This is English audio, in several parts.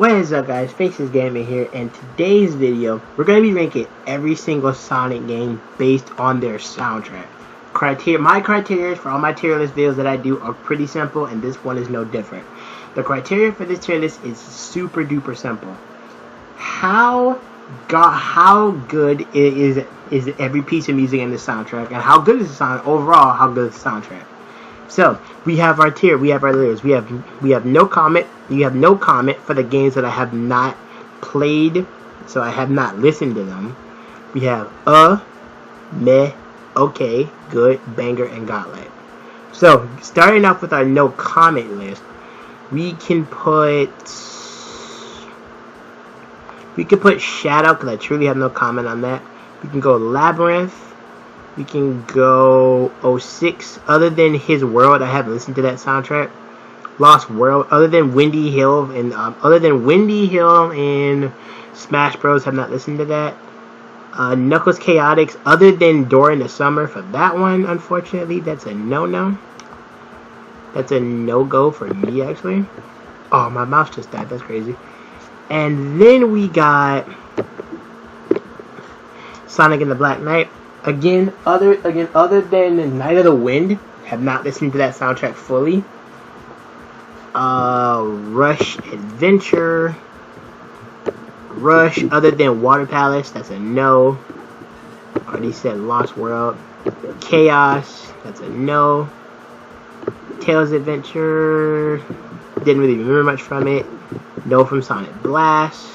What is up, guys? Faces Gaming here, and today's video we're going to be ranking every single Sonic game based on their soundtrack. My criteria for all my tier list videos that I do are pretty simple, and this one is no different. The criteria for this tier list is super duper simple. How good is every piece of music in the soundtrack, and how good is the sound overall? How good is the soundtrack? So we have our tier, we have our layers. We have no comment. You have no comment for the games that I have not played, so I have not listened to them. We have meh, okay, good, banger, and godlike. So starting off with our no comment list, we can put Shadow, because I truly have no comment on that. We can go Labyrinth. We can go 06. Other than His World, I haven't listened to that soundtrack. Lost World. Other than Windy Hill and Smash Bros, have not listened to that. Knuckles Chaotix. Other than Door in the Summer, for that one, unfortunately, that's a no-no. That's a no-go for me, actually. Oh, my mouse just died. That's crazy. And then we got Sonic and the Black Knight. Again, other than Night of the Wind, have not listened to that soundtrack fully. Rush Adventure. Rush, other than Water Palace, that's a no. Already said Lost World. Chaos, that's a no. Tails Adventure, didn't really remember much from it. No from Sonic Blast.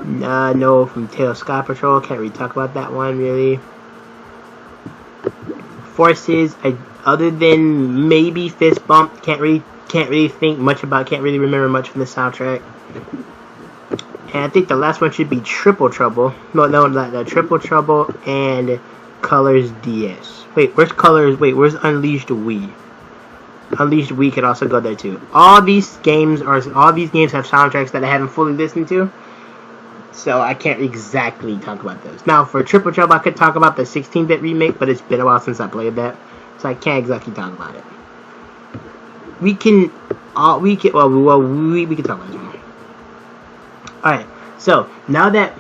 No from Tails Sky Patrol, can't really talk about that one really. Forces, other than maybe Fist Bump, can't really remember much from the soundtrack. And I think the last one should be Triple Trouble. No, Triple Trouble and Colors DS. Where's Unleashed Wii? Unleashed Wii could also go there too. All these games have soundtracks that I haven't fully listened to, so I can't exactly talk about those. Now for Triple Trouble, I could talk about the 16-bit remake, but it's been a while since I played that, so I can't exactly talk about it. We can talk about this one. Alright, so now that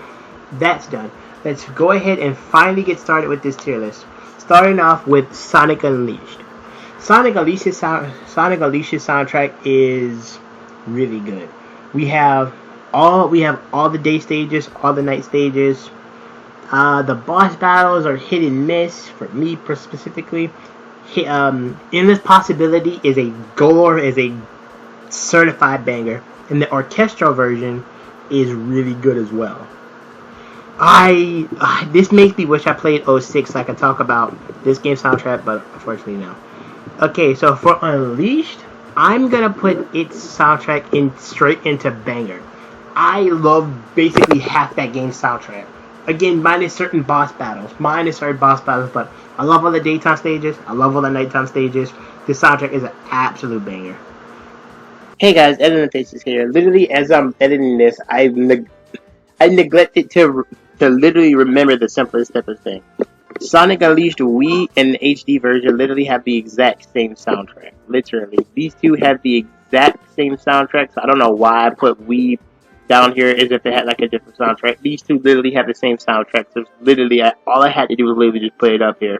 that's done, let's go ahead and finally get started with this tier list. Starting off with Sonic Unleashed. Sonic Unleashed's soundtrack is really good. We have all the day stages, all the night stages. The boss battles are hit and miss for me specifically. Endless Possibility is a certified banger, and the orchestral version is really good as well. This makes me wish I played 06 so I could talk about this game's soundtrack, but unfortunately no. Okay, so for Unleashed, I'm gonna put its soundtrack straight into banger. I love basically half that game's soundtrack. Again, minus certain boss battles, but I love all the daytime stages. I love all the nighttime stages. This soundtrack is an absolute banger. Hey guys, Editing Faces here. Literally, as I'm editing this, I neglected to literally remember the simplest step of thing. Sonic Unleashed Wii and the HD version literally have the exact same soundtrack. Literally, these two have the exact same soundtrack. So I don't know why I put Wii down here as if it had like a different soundtrack. These two literally have the same soundtrack. So literally, all I had to do was literally just put it up here.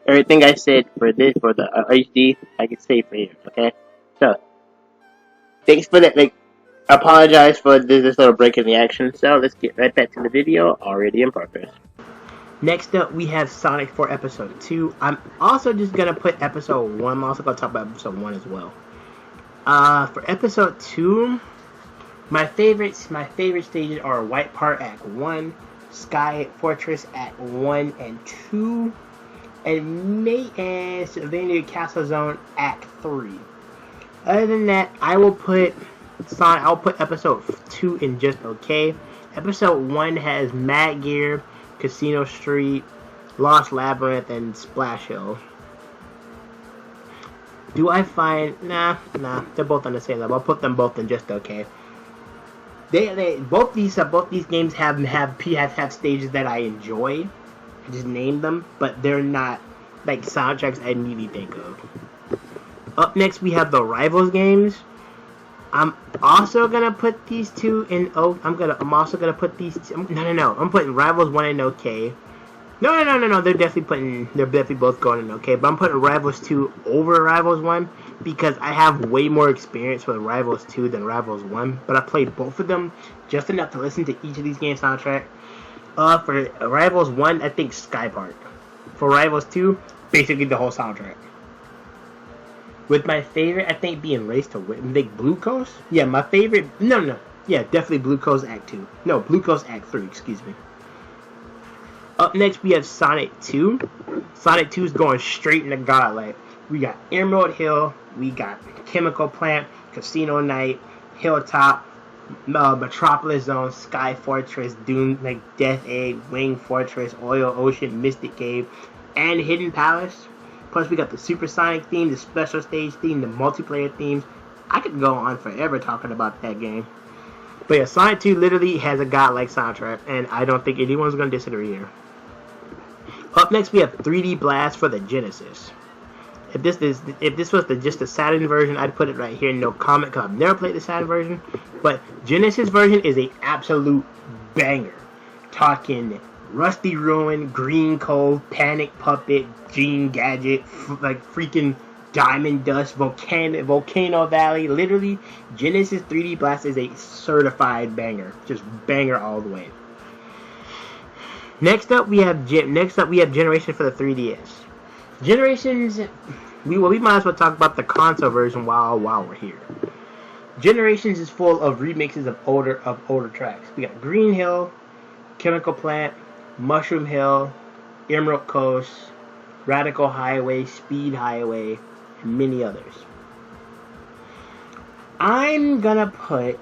Everything I said for the HD, I can say for here. Okay, so thanks for that. Apologize for this little break in the action. So let's get right back to the video already in progress. Next up, we have Sonic 4 Episode 2. I'm also just going to put Episode 1. I'm also going to talk about Episode 1 as well. For Episode 2, my favorite stages are White Part Act 1, Sky Fortress Act 1 and 2, and Sylvania Castle Zone Act 3. Other than that, I'll put Episode 2 in just okay. Episode 1 has Mad Gear, Casino Street, Lost Labyrinth, and Splash Hill. Do I find... Nah, they're both on the same level. I'll put them both in just okay. Both these games have stages that I enjoy. I just named them, but they're not like soundtracks I immediately think of. Up next, we have the Rivals games. I'm also gonna put these two in O. I'm also gonna put these. No. I'm putting Rivals 1 in OK. No. They're definitely both going in OK. But I'm putting Rivals 2 over Rivals 1 because I have way more experience with Rivals 2 than Rivals 1. But I played both of them just enough to listen to each of these games soundtrack. For Rivals 1, I think Sky Park. For Rivals 2, basically the whole soundtrack. With my favorite, I think, being Race to Win. Like Blue Coast? Yeah, my favorite. No. Yeah, definitely Blue Coast Act 2. No, Blue Coast Act 3, excuse me. Up next, we have Sonic 2. Sonic 2 is going straight into Godlike. We got Emerald Hill. We got Chemical Plant, Casino Night, Hilltop, Metropolis Zone, Sky Fortress, Dune, like Death Egg, Wing Fortress, Oil Ocean, Mystic Cave, and Hidden Palace. Plus, we got the Supersonic theme, the special stage theme, the multiplayer themes. I could go on forever talking about that game. But yeah, Sonic 2 literally has a godlike soundtrack, and I don't think anyone's going to disagree here. Up next, we have 3D Blast for the Genesis. If this was just the Saturn version, I'd put it right here, no comment, because I've never played the Saturn version. But Genesis version is an absolute banger. Talking Rusty Ruin, Green Cove, Panic Puppet, Gene Gadget, like freaking Diamond Dust, Volcano Valley. Literally, Genesis 3D Blast is a certified banger. Just banger all the way. Next up, we have Generation for the 3DS. Generations, we might as well talk about the console version while we're here. Generations is full of remixes of older tracks. We got Green Hill, Chemical Plant, Mushroom Hill, Emerald Coast, Radical Highway, Speed Highway, and many others. I'm gonna put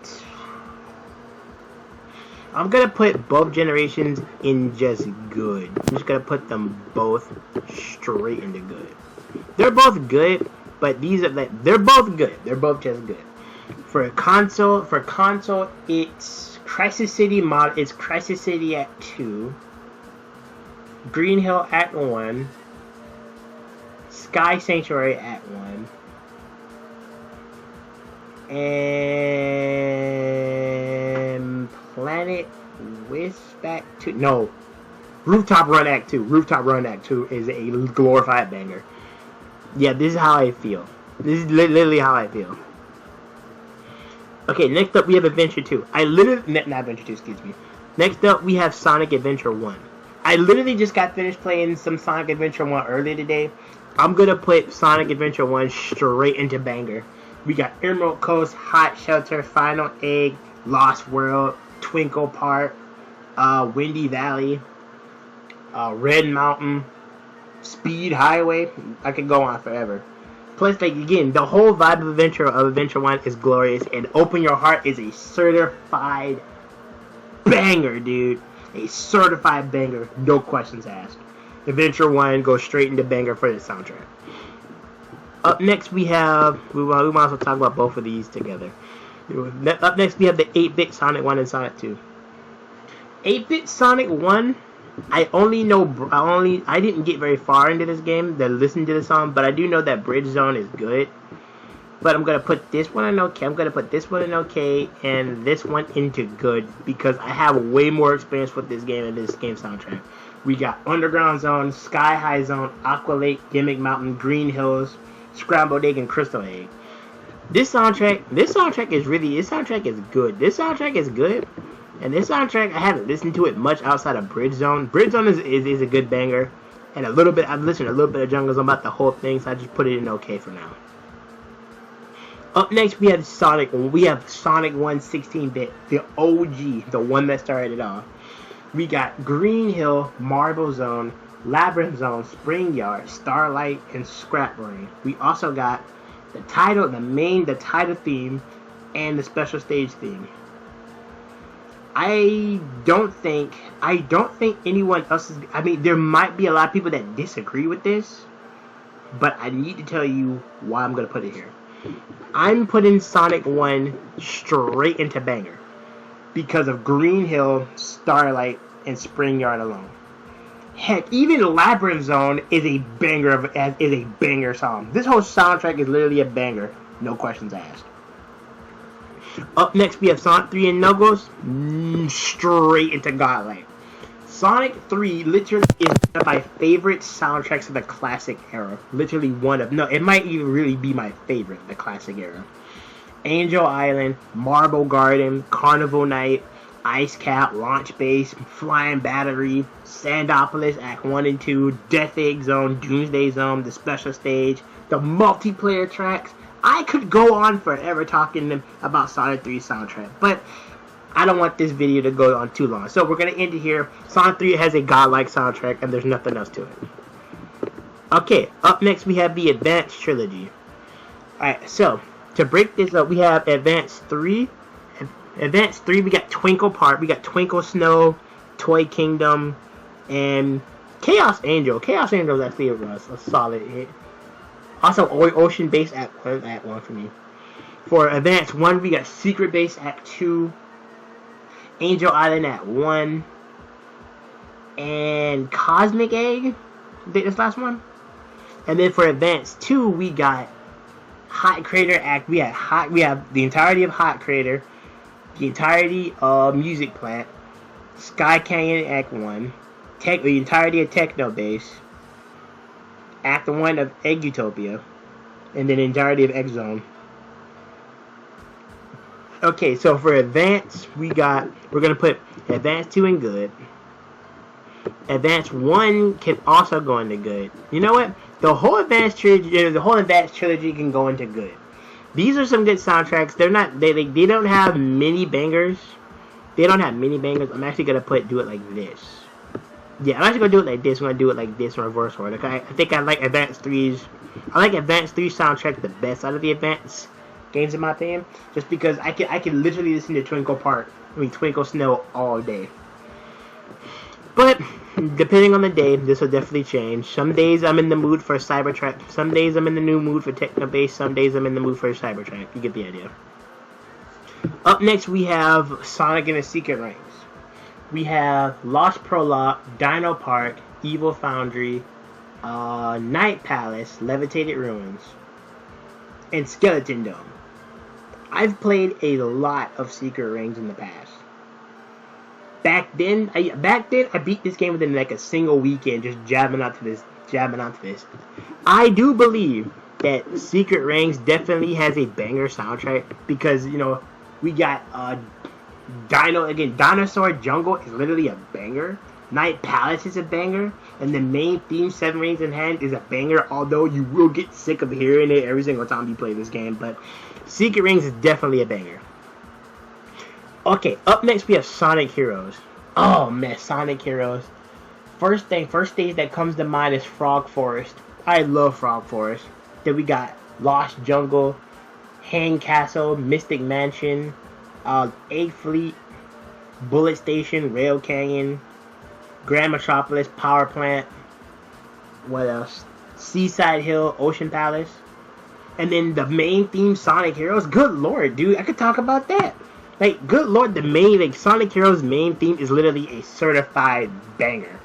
both generations in just good. I'm just gonna put them both straight into good. They're both good, but they're both good. They're both just good. For console, it's Crisis City It's Crisis City Act 2, Green Hill Act 1, Sky Sanctuary Act 1, and Planet Wisp Act 2. No, Rooftop Run Act 2. Rooftop Run Act 2 is a glorified banger. Yeah, this is how I feel. This is literally how I feel. Okay, next up we have Adventure 2. Not Adventure 2, excuse me. Next up we have Sonic Adventure 1. I literally just got finished playing some Sonic Adventure 1 earlier today. I'm gonna put Sonic Adventure 1 straight into banger. We got Emerald Coast, Hot Shelter, Final Egg, Lost World, Twinkle Park, Windy Valley, Red Mountain, Speed Highway. I could go on forever. Plus, like, again, the whole vibe of Adventure 1 is glorious, and Open Your Heart is a certified banger, dude. A certified banger, no questions asked. Adventure 1 goes straight into banger for the soundtrack. Up next, we might as well talk about both of these together. Up next, we have the 8-bit Sonic 1 and Sonic 2. 8-bit Sonic 1, I didn't get very far into this game to listen to the song, but I do know that Bridge Zone is good. But I'm going to put this one in OK, I'm going to put this one in OK, and this one into good, because I have way more experience with this game and this game soundtrack. We got Underground Zone, Sky High Zone, Aqua Lake, Gimmick Mountain, Green Hills, Scrambled Egg, and Crystal Egg. This soundtrack is good. This soundtrack is good. And this soundtrack, I haven't listened to it much outside of Bridge Zone. Bridge Zone is a good banger. And I've listened to a little bit of Jungle Zone about the whole thing, so I just put it in OK for now. Up next, we have Sonic 1 16-bit, the OG, the one that started it all. We got Green Hill, Marble Zone, Labyrinth Zone, Spring Yard, Starlight, and Scrap Brain. We also got the title theme, and the special stage theme. I don't think anyone else is. I mean, there might be a lot of people that disagree with this, but I need to tell you why I'm going to put it here. I'm putting Sonic 1 straight into banger because of Green Hill, Starlight, and Spring Yard alone. Heck, even Labyrinth Zone is a banger song. This whole soundtrack is literally a banger, no questions asked. Up next, we have Sonic 3 and Knuckles. Straight into Godlike. Sonic 3 literally is one of my favorite soundtracks of the classic era. Literally one of, no, it might even really be my favorite of the classic era. Angel Island, Marble Garden, Carnival Night, Ice Cap, Launch Base, Flying Battery, Sandopolis, Act 1 and 2, Death Egg Zone, Doomsday Zone, the special stage, the multiplayer tracks. I could go on forever talking about Sonic 3's soundtrack, but I don't want this video to go on too long. So we're going to end it here. Sonic 3 has a godlike soundtrack, and there's nothing else to it. Okay, up next we have the Advanced Trilogy. Alright, so to break this up, we have Advanced 3. Advanced 3, we got Twinkle Park, we got Twinkle Snow, Toy Kingdom, and Chaos Angel. Chaos Angel is actually a solid hit. Also, Ocean Base Act 1 for me. For Advanced 1, we got Secret Base Act 2, Angel Island Act 1, and Cosmic Egg, this last one. And then for Advanced 2, we got Hot Crater Act. We have the entirety of Hot Crater, the entirety of Music Plant, Sky Canyon Act 1, the entirety of Techno Base, Act 1 of Egg Utopia, and then the entirety of Egg Zone. Okay, so for Advance, we're gonna put Advance 2 in good. Advance 1 can also go into good. You know what? The whole Advance trilogy can go into good. These are some good soundtracks. They don't have many bangers. I'm actually gonna do it like this. Yeah, I'm actually gonna do it like this. I'm gonna do it like this in reverse order. Okay, I think I like Advance 3's soundtrack the best out of the Advance games in my opinion. Just because I can literally listen to Twinkle Snow all day. But depending on the day, this will definitely change. Some days I'm in the mood for Cybertrack. Some days I'm in the new mood for Techno Bass. Some days I'm in the mood for Cybertrack. You get the idea. Up next, we have Sonic and the Secret Rings. We have Lost Prologue, Dino Park, Evil Foundry, Night Palace, Levitated Ruins, and Skeleton Dome. I've played a lot of Secret Rings in the past. Back then, I beat this game within like a single weekend, just jabbing onto this. I do believe that Secret Rings definitely has a banger soundtrack because we got Dinosaur Jungle is literally a banger. Night Palace is a banger, and the main theme, 7 Rings in Hand, is a banger. Although you will get sick of hearing it every single time you play this game, but Secret Rings is definitely a banger. Okay, up next we have Sonic Heroes. Oh man, Sonic Heroes. First stage that comes to mind is Frog Forest. I love Frog Forest. Then we got Lost Jungle, Hang Castle, Mystic Mansion, Egg Fleet, Bullet Station, Rail Canyon, Grand Metropolis, Power Plant. What else? Seaside Hill, Ocean Palace. And then the main theme, Sonic Heroes. Good lord, dude, I could talk about that. Like, good lord, Sonic Heroes' main theme is literally a certified banger.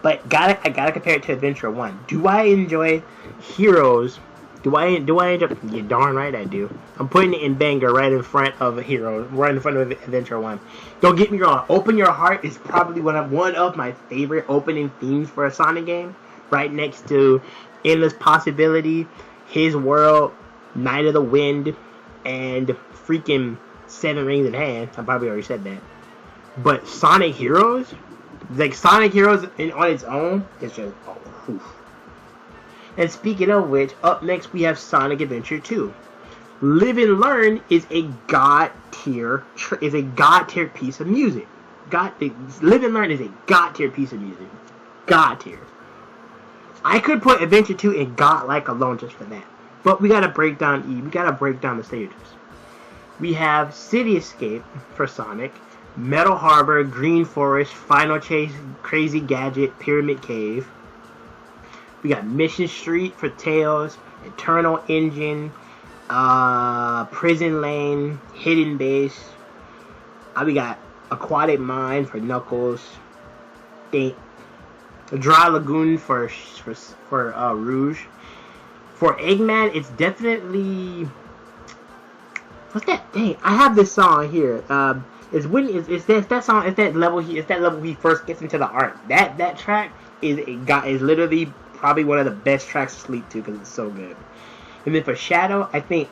But I gotta compare it to Adventure 1. Do I enjoy Heroes? Do I enjoy? You're darn right I do. I'm putting it in banger right in front of Heroes, right in front of Adventure 1. Don't get me wrong, Open Your Heart is probably one of my favorite opening themes for a Sonic game. Right next to Endless Possibility, His World, Night of the Wind, and freaking 7 Rings in Hand. I probably already said that. But Sonic Heroes, on its own, it's just, oof. And speaking of which, up next we have Sonic Adventure 2. Live and Learn is a god tier piece of music. Live and Learn is a god tier piece of music. God tier. I could put Adventure 2 in godlike alone just for that. But we gotta break down the stages. We have City Escape for Sonic, Metal Harbor, Green Forest, Final Chase, Crazy Gadget, Pyramid Cave. We got Mission Street for Tails, Eternal Engine, Prison Lane, Hidden Base. We got Aquatic Mine for Knuckles. Dry Lagoon for Rouge. For Eggman, it's definitely What's that? Dang, I have this song here. Is that song? Is that level? Is that level he first gets into the art? That track is literally probably one of the best tracks to sleep to because it's so good. And then for Shadow, I think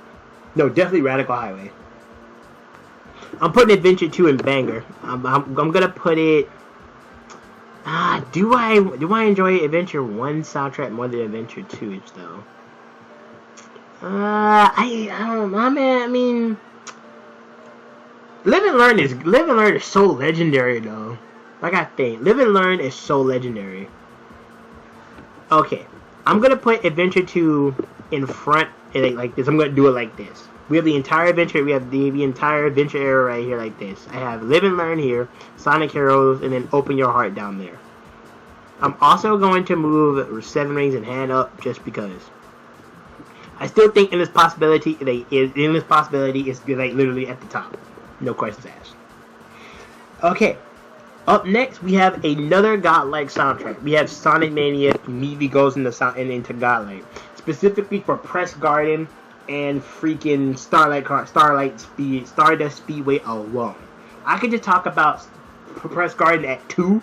no, definitely Radical Highway. I'm putting Adventure 2 in banger. I'm gonna put it. Do I enjoy Adventure 1 soundtrack more than Adventure 2 though? I don't know, man. I mean, Live and Learn is so legendary though. Like I think Live and Learn is so legendary. Okay, I'm gonna put Adventure 2 in front like this. I'm gonna do it like this. We have the entire adventure. We have the entire adventure era right here like this. I have Live and Learn here, Sonic Heroes, and then Open Your Heart down there. I'm also going to move Seven Rings in Hand up just because. I still think Endless Possibility is like literally at the top. No questions asked. Okay. Up next, we have another godlike soundtrack. We have Sonic Mania immediately goes into godlike, specifically for Press Garden and freaking Stardust Speedway alone. I could just talk about Press Garden at 2,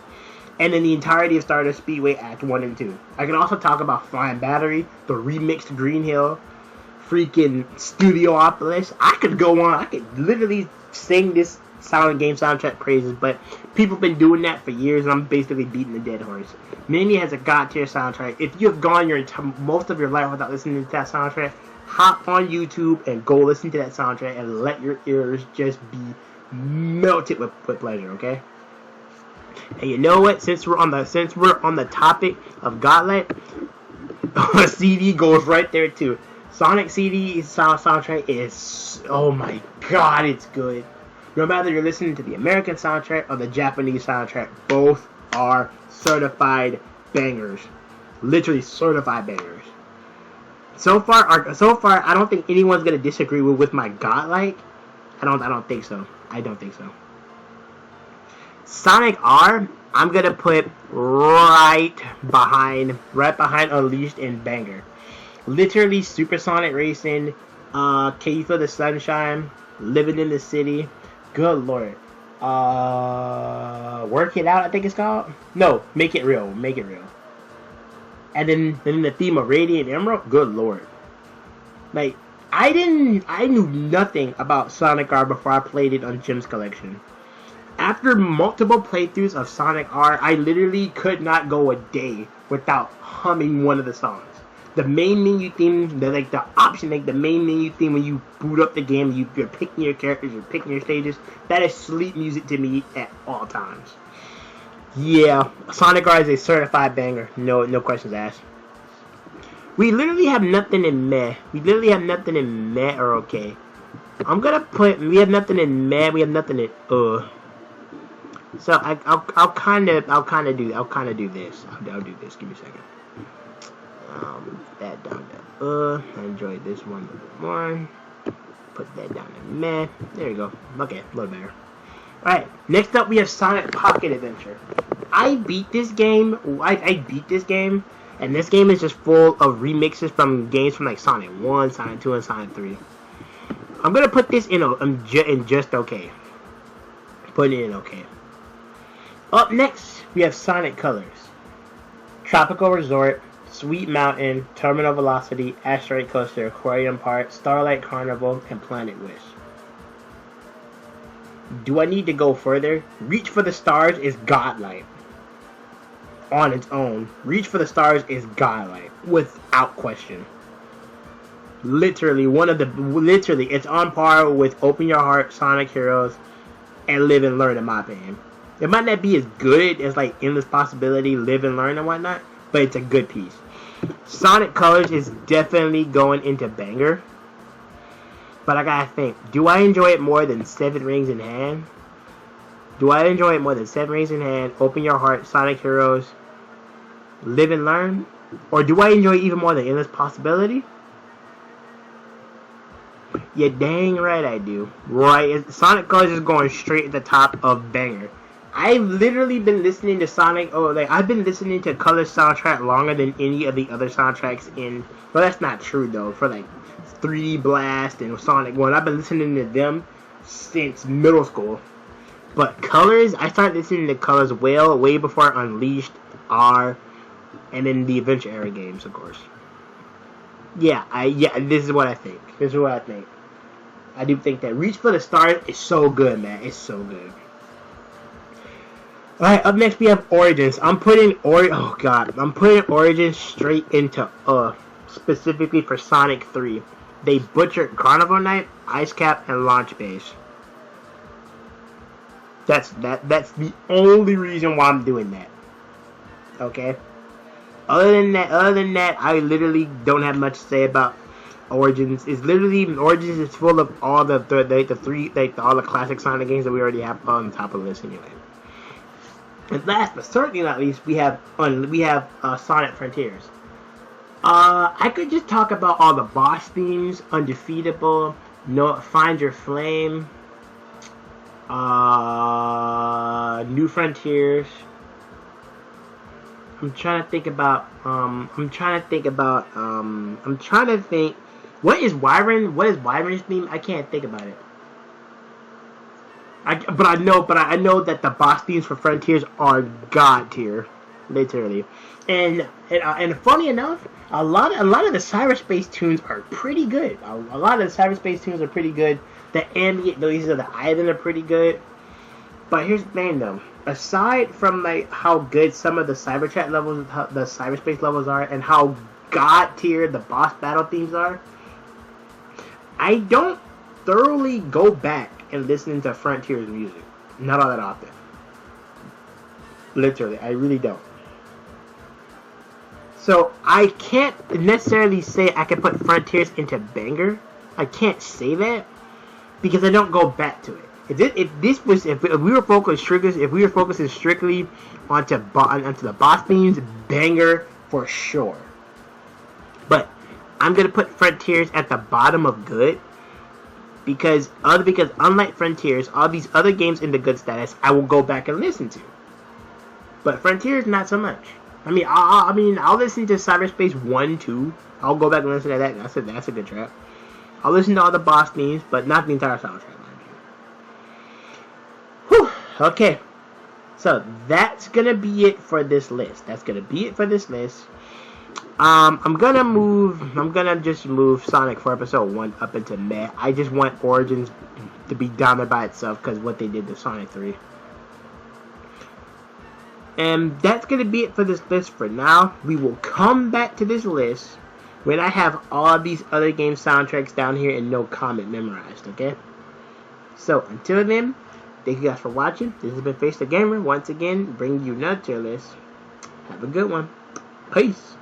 and then the entirety of Stardust Speedway Act 1 and 2. I can also talk about Flying Battery, the remixed Green Hill, freaking Studiopolis. I could go on. I could literally sing this Silent Game soundtrack praises, but people have been doing that for years, and I'm basically beating the dead horse. Mania has a god tier soundtrack. If you have gone most of your life without listening to that soundtrack, hop on YouTube and go listen to that soundtrack and let your ears just be melted with pleasure, okay? And you know what? Since we're on the topic of godlike, CD goes right there too. Sonic CD soundtrack is, oh my god, it's good. No matter you're listening to the American soundtrack or the Japanese soundtrack, both are certified bangers. Literally certified bangers. So far, I don't think anyone's gonna disagree with my godlike. I don't think so. I don't think so. Sonic R, I'm gonna put right behind Unleashed and banger. Literally Supersonic Racing, Can You Feel the Sunshine, Living in the City. Good lord. Work It Out, I think it's called. No, Make It Real. Make It Real. And then the theme of Radiant Emerald. Good lord. Like, I knew nothing about Sonic R before I played it on Jim's Collection. After multiple playthroughs of Sonic R, I literally could not go a day without humming one of the songs. The main menu theme, the main menu theme when you boot up the game, you're picking your characters, you're picking your stages. That is sleep music to me at all times. Yeah, Sonic R is a certified banger. No questions asked. We literally have nothing in meh. Or okay. I'm gonna put, we have nothing in meh. We have nothing in So I'll kind of do this. I'll do this. Give me a second. That down to I enjoyed this one a little bit more. Put that down to meh. There you go. Okay, a little better. Alright, next up we have Sonic Pocket Adventure. I beat this game, and this game is just full of remixes from games from like Sonic 1, Sonic 2, and Sonic 3. I'm gonna put this in just okay. Put it in okay. Up next, we have Sonic Colors. Tropical Resort, Sweet Mountain, Terminal Velocity, Asteroid Coaster, Aquarium Park, Starlight Carnival, and Planet Wish. Do I need to go further? Reach for the Stars is godlike. On its own. Reach for the Stars is godlike. Without question. Literally, it's on par with Open Your Heart, Sonic Heroes, and Live and Learn in my opinion. It might not be as good as like Endless Possibility, Live and Learn and whatnot, but it's a good piece. Sonic Colors is definitely going into banger. But I gotta think, do I enjoy it more than Seven Rings in Hand? Open Your Heart, Sonic Heroes, Live and Learn? Or do I enjoy it even more than Endless Possibility? Yeah, dang right I do. Right, Sonic Colors is going straight at the top of banger. I've literally been listening to Sonic. Oh, like I've been listening to Color soundtrack longer than any of the other soundtracks in. Well, that's not true though. For like 3D Blast and Sonic 1, I've been listening to them since middle school. But Colors, I started listening to Colors way before Unleashed, R, and then the Adventure Era games, of course. Yeah, this is what I think. I do think that Reach for the Stars is so good, man. It's so good. Alright, up next we have Origins. I'm putting Origins straight into specifically for Sonic 3. They butchered Carnival Night, Ice Cap, and Launch Base. That's the only reason why I'm doing that. Okay? Other than that, I literally don't have much to say about Origins. Origins is full of all all the classic Sonic games that we already have on top of the list anyway. And last but certainly not least, we have Sonic Frontiers. I could just talk about all the boss themes: Undefeatable, Find Your Flame, New Frontiers. I'm trying to think. What is Wyvern's theme? I can't think about it. But I know that the boss themes for Frontiers are god tier, literally. And funny enough, a lot of the cyberspace tunes are pretty good. A lot of the cyberspace tunes are pretty good. The ambient noises of the island are pretty good. But here's the thing, though. Aside from like how good some of the cyberchat levels, the cyberspace levels are, and how god tier the boss battle themes are, I don't thoroughly go back and listen to Frontiers music. Not all that often. Literally, I really don't. So I can't necessarily say I can put Frontiers into banger. I can't say that because I don't go back to it. If we were focusing strictly onto the boss themes, banger for sure. But I'm gonna put Frontiers at the bottom of good because unlike Frontiers, all these other games in the good status I will go back and listen to. But Frontiers not so much. I'll listen to Cyberspace 1, 2. I'll go back and listen to that. That's a good track. I'll listen to all the boss themes, but not the entire soundtrack. Whew. Okay. So that's gonna be it for this list. I'm gonna just move Sonic for episode 1 up into meh. I just want Origins to be down there by itself because what they did to Sonic 3. And that's gonna be it for this list for now. We will come back to this list when I have all these other game soundtracks down here and no comment memorized, okay? So until then, thank you guys for watching. This has been Face the Gamer, once again, bringing you another tier list. Have a good one. Peace.